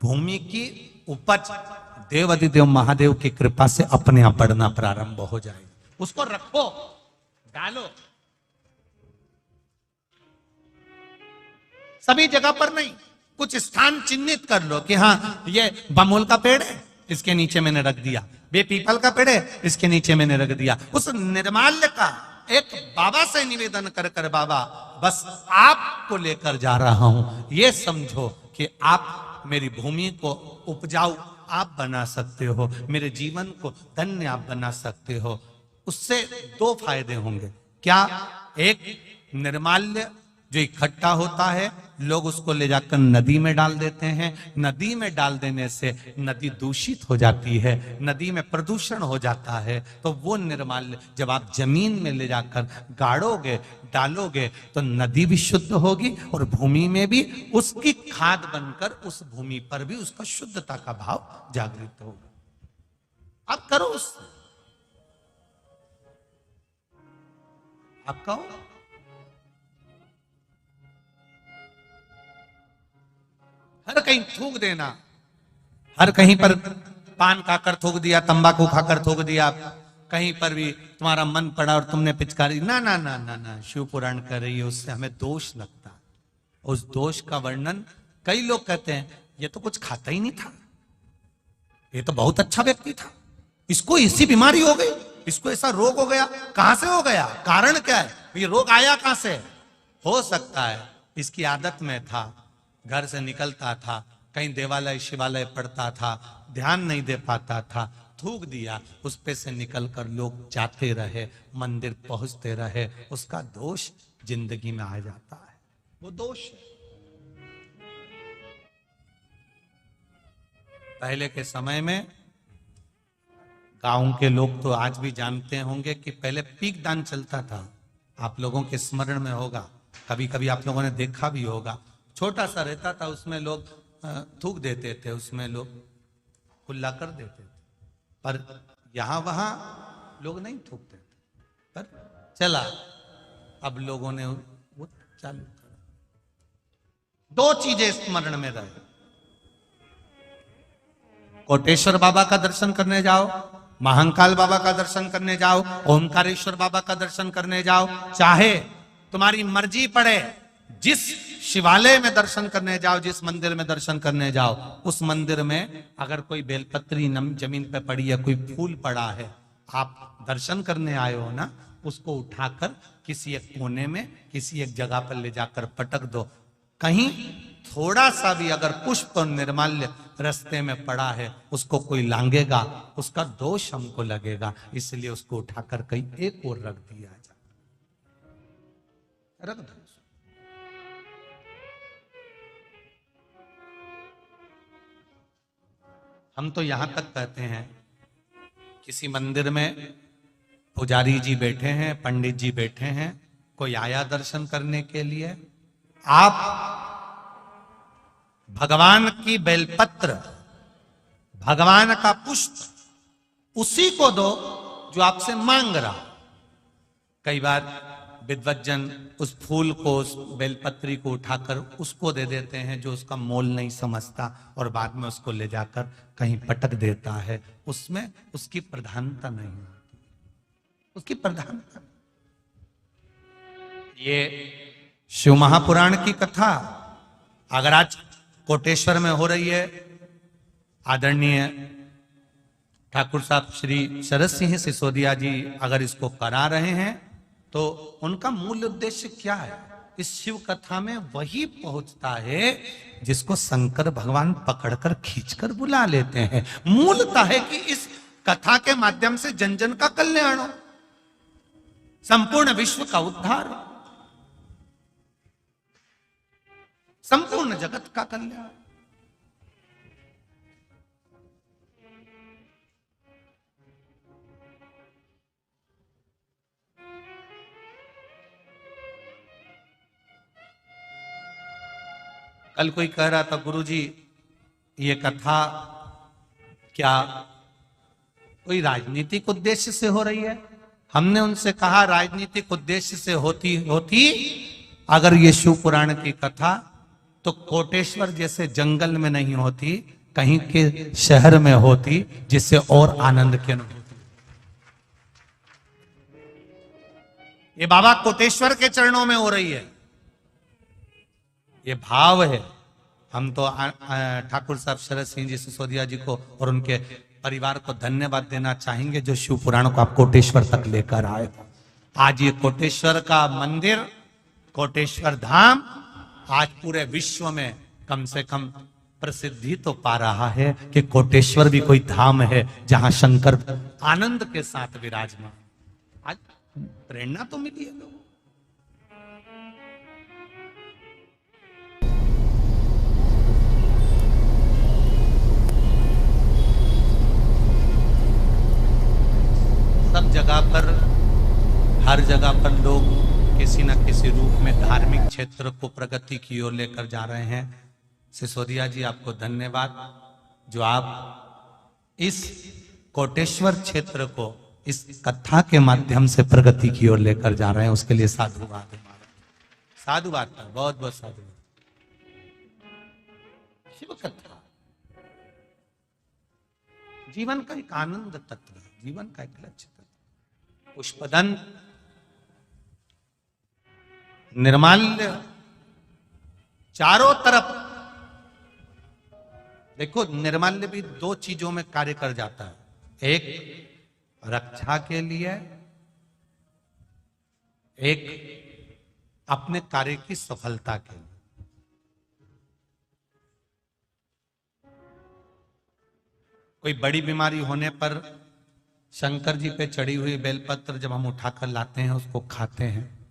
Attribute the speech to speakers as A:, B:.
A: भूमि की उपज देवाधिदेव महादेव की कृपा से अपने आप बढ़ना प्रारंभ हो जाए। उसको रखो, डालो, सभी जगह पर नहीं, कुछ स्थान चिन्हित कर लो कि हाँ ये बमोल का पेड़ है, इसके नीचे मैंने रख दिया, बे पीपल का पेड़ है, इसके नीचे मैंने रख दिया। उस निर्माल्य का एक बाबा से निवेदन कर कर, बाबा बस आपको लेकर जा रहा हूं, ये समझो कि आप मेरी भूमि को उपजाऊ आप बना सकते हो, मेरे जीवन को धन्य आप बना सकते हो। उससे दो फायदे होंगे। क्या? एक, निर्माल्य जो इकट्ठा होता है, लोग उसको ले जाकर नदी में डाल देते हैं, नदी में डाल देने से नदी दूषित हो जाती है, नदी में प्रदूषण हो जाता है। तो वो निर्माल्य जब आप जमीन में ले जाकर गाड़ोगे, डालोगे, तो नदी भी शुद्ध होगी और भूमि में भी उसकी खाद बनकर उस भूमि पर भी उसका शुद्धता का भाव जागृत होगा। आप करो, उससे आप कहो, हर कहीं थूक देना, हर कहीं पर पान खाकर थूक दिया, तंबाकू खाकर थूक दिया, कहीं पर भी तुम्हारा मन पड़ा और तुमने पिचकारी, ना ना ना ना ना, शिव पुराण कर रही है, उससे हमें दोष लगता। उस दोष का वर्णन कई लोग कहते हैं ये तो कुछ खाता ही नहीं था, ये तो बहुत अच्छा व्यक्ति था, इसको इसी बीमारी हो गई, इसको ऐसा रोग हो गया। कहां से हो गया? कारण क्या है? ये रोग आया कहां से? हो सकता है इसकी आदत में था, घर से निकलता था, कहीं देवालय शिवालय पढ़ता था, ध्यान नहीं दे पाता था, थूक दिया, उस पे से निकलकर लोग जाते रहे, मंदिर पहुंचते रहे, उसका दोष जिंदगी में आ जाता है। वो दोष है। पहले के समय में गांव के लोग तो आज भी जानते होंगे कि पहले पीक दान चलता था, आप लोगों के स्मरण में होगा, कभी कभी आप लोगों ने देखा भी होगा, छोटा सा रहता था, उसमें लोग थूक देते थे, उसमें लोग खुला कर देते थे, पर यहां वहां लोग नहीं थूकते थे, पर चला, अब लोगों ने वो चालू कर। दो चीजें स्मरण में रहे, कोटेश्वर बाबा का दर्शन करने जाओ, महाकाल बाबा का दर्शन करने जाओ, ओमकारेश्वर बाबा का दर्शन करने जाओ, चाहे तुम्हारी मर्जी पड़े, जिस शिवालय में दर्शन करने जाओ, जिस मंदिर में दर्शन करने जाओ, उस मंदिर में अगर कोई बेलपत्री जमीन पे पड़ी है, कोई फूल पड़ा है, आप दर्शन करने आए हो ना, उसको उठाकर किसी एक कोने में, किसी एक जगह पर ले जाकर पटक दो। कहीं थोड़ा सा भी अगर पुष्प और निर्माल्य रास्ते में पड़ा है, उसको कोई लांगेगा, उसका दोष हमको लगेगा, इसलिए उसको उठाकर कहीं एक और रख दिया जाए, रख दो। हम तो यहां तक कहते हैं, किसी मंदिर में पुजारी जी बैठे हैं, पंडित जी बैठे हैं, कोई आया दर्शन करने के लिए, आप भगवान की बेलपत्र, भगवान का पुष्प उसी को दो जो आपसे मांग रहा। कई बार विद्वज्जन उस फूल को, उस बेलपत्री को उठाकर उसको दे देते हैं जो उसका मोल नहीं समझता, और बाद में उसको ले जाकर कहीं पटक देता है, उसमें उसकी प्रधानता नहीं होती, उसकी प्रधानता। ये शिव महापुराण की कथा अगर आज कोटेश्वर में हो रही है, आदरणीय ठाकुर साहब श्री शरद सिंह सिसोदिया जी अगर इसको करा रहे हैं, तो उनका मूल उद्देश्य क्या है? इस शिव कथा में वही पहुंचता है जिसको शंकर भगवान पकड़कर खींचकर बुला लेते हैं। मूलतः है कि इस कथा के माध्यम से जन जन का कल्याण हो, संपूर्ण विश्व का उद्धार हो, संपूर्ण जगत का कल्याण। कल कोई कह रहा था, गुरुजी ये कथा क्या कोई राजनीतिक उद्देश्य से हो रही है? हमने उनसे कहा, राजनीतिक उद्देश्य से होती अगर ये शिव पुराण की कथा तो कोटेश्वर जैसे जंगल में नहीं होती, कहीं के शहर में होती, जिससे और आनंद की अनुभूति। ये बाबा कोटेश्वर के चरणों में हो रही है, ये भाव है। हम तो ठाकुर साहब शरद सिंह जी सिसोदिया जी को और उनके परिवार को धन्यवाद देना चाहेंगे, जो शिव पुराण को आप कोटेश्वर तक लेकर आए। आज ये कोटेश्वर का मंदिर, कोटेश्वर धाम आज पूरे विश्व में कम से कम प्रसिद्धि तो पा रहा है कि कोटेश्वर भी कोई धाम है जहां शंकर आनंद के साथ विराजमान। आज प्रेरणा तो मिली है लोगों। सब जगह पर, हर जगह पर लोग किसी न किसी रूप में धार्मिक क्षेत्र को प्रगति की ओर लेकर जा रहे हैं। सिसोदिया जी आपको धन्यवाद, जो आप इस कोटेश्वर क्षेत्र को इस कथा के माध्यम से प्रगति की ओर लेकर जा रहे हैं, उसके लिए साधुवाद। साधुवाद, बहुत बहुत साधुवाद। शिव कथा जीवन का एक आनंद तत्व है, जीवन का एक लक्ष्य तत्व। पुष्पदंत, निर्माल्य, चारों तरफ देखो। निर्माल्य भी दो चीजों में कार्य कर जाता है, एक रक्षा के लिए, एक अपने कार्य की सफलता के लिए। कोई बड़ी बीमारी होने पर शंकर जी पे चढ़ी हुई बेलपत्र जब हम उठाकर लाते हैं, उसको खाते हैं,